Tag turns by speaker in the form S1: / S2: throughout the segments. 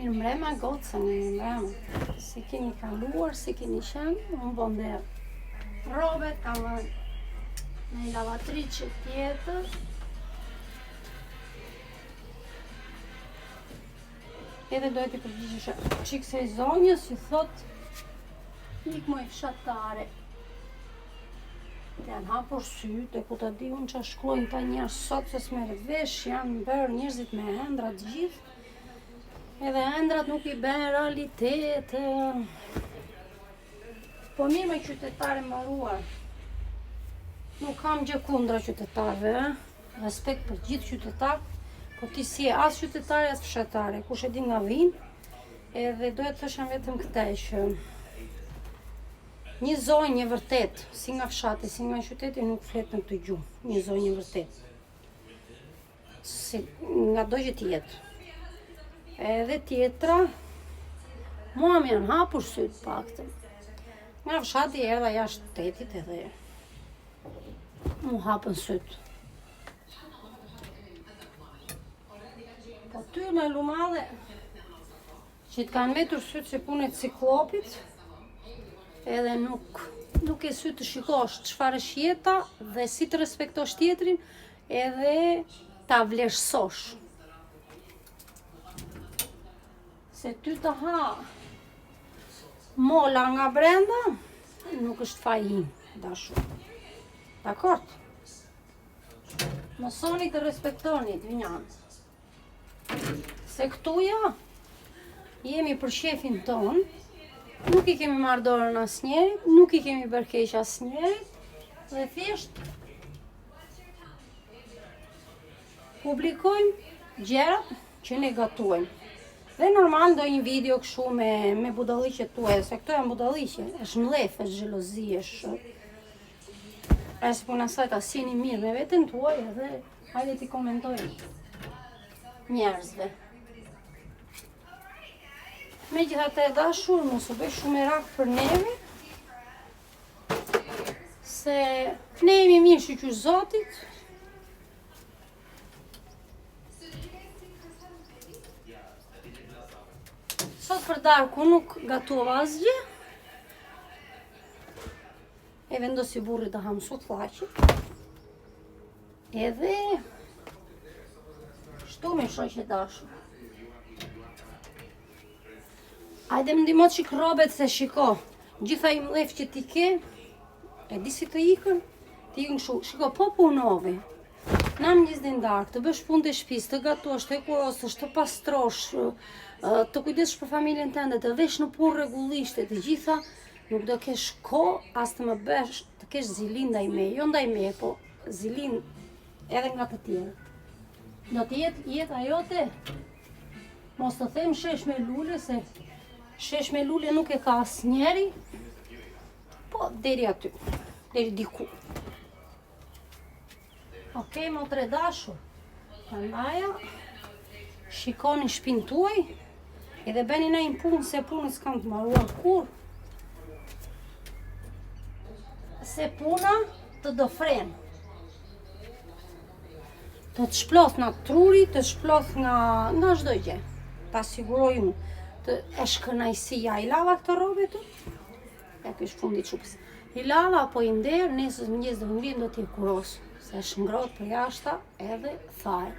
S1: Mirë mbrema, gocën, mirë mbrema. Si keni kaluar, si keni qenë, unë bënde robet, kam në i lavatrice tjetër. Edhe dojtë i përgjishë qikë se i zonjës, që thot, ikë më i fshatare. Janë hapur sytë, e ku të di unë që shkrojnë ta njerës sot, se s'merë vesh, janë bërë njerëzit me hendrat gjithë. Edhe hendrat nuk i bën realitet. Po mirë me qytetare mbaruar. Nuk kam gjë kundra qytetarëve, respekt për gjithë qytetarët, po ti si e as qytetare as fshatare, kush e di nga vinë, edhe doja të thëshem vetëm këtë që një zonjë e vërtet, si nga fshati, si nga qyteti, nuk flet në këtë gjuhë, një zonjë e vërtet. Si, nga do që tjetë. Edhe tjetra, mua më janë hapur sytë paktën. Nga fshati erdha jashtë tetit edhe mu hapën sytë. Po ty me lumadhe që të kanë metur sytë si punë e ciklopit, edhe nuk e sy të shikosh çfarë është jeta dhe si të respektosh tjetrin edhe ta vlerësosh. Se ty të ha mola nga brenda, nuk është fajin, dashur. Dakord? Mësoni të respektoni të vinjanë. Se këtuja, jemi për shefin ton, nuk i kemi marrë dorën asnjërit, nuk i kemi bërë keq asnjërit, dhe thjesht publikojmë gjërat që ne gatuajmë. Dhe normal do një video kështu me budalliqet tuaja, se këto janë budalliqe, është mlef, është xhelozi, është si puna saj ta sjeni mirë me veten tuaj edhe hajde t'i komentojnë njerëzve. Megjithatë e dashur, mos u bëj shumë merak për neve, se ne jemi mirë shiqyr Zotit. Sot për darku nuk gatuava asgjë. E vendosi burri të ham sot llaqi. Edhe shtu me shoqe dashur. Hajde më ndihmo çik robet se shiko. Gjitha i mlef që ti ke, e di si të ikën? Ti ikën kështu, shiko, po punove. Na mëngjes dhe ndarë, të bësh punë të shtëpisë, të gatosh, të kurosësh, të pastrosh, të kujdesh për familjen tënde, të vesh në punë rregullisht, të gjitha, nuk do kesh kohë as të më bësh, të kesh zilin ndaj meje, jo ndaj meje, po zilin edhe nga të tjerë. Do të jetë ajote, mos të them shesh me lule, se shesh me lule nuk e ka asnjeri, po deri aty, deri diku. Okej, motre dashur, prandaj shikoni shtëpinë tuaj, edhe bëni në një punë, se punën s'kam të mbaruar kur. Se puna të do frenë. Të të shploth nga truri, të shploth nga çdo gjë. Ta siguroj unë. Është kënaqësia, i lava këto rrobe tu? Ja ky është fundi i çupës. I lava apo i nder, nesër mëngjes do ngrihem do t'i kuros, se është ngrohtë për jashta edhe thaj.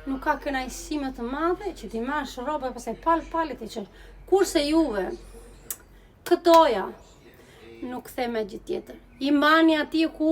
S1: Nuk ka kënaqësi më të madhe që ti marrësh rroba pastaj palit i çon. Kurse juve këtoja nuk them me gjë tjetër. I mbani atje ku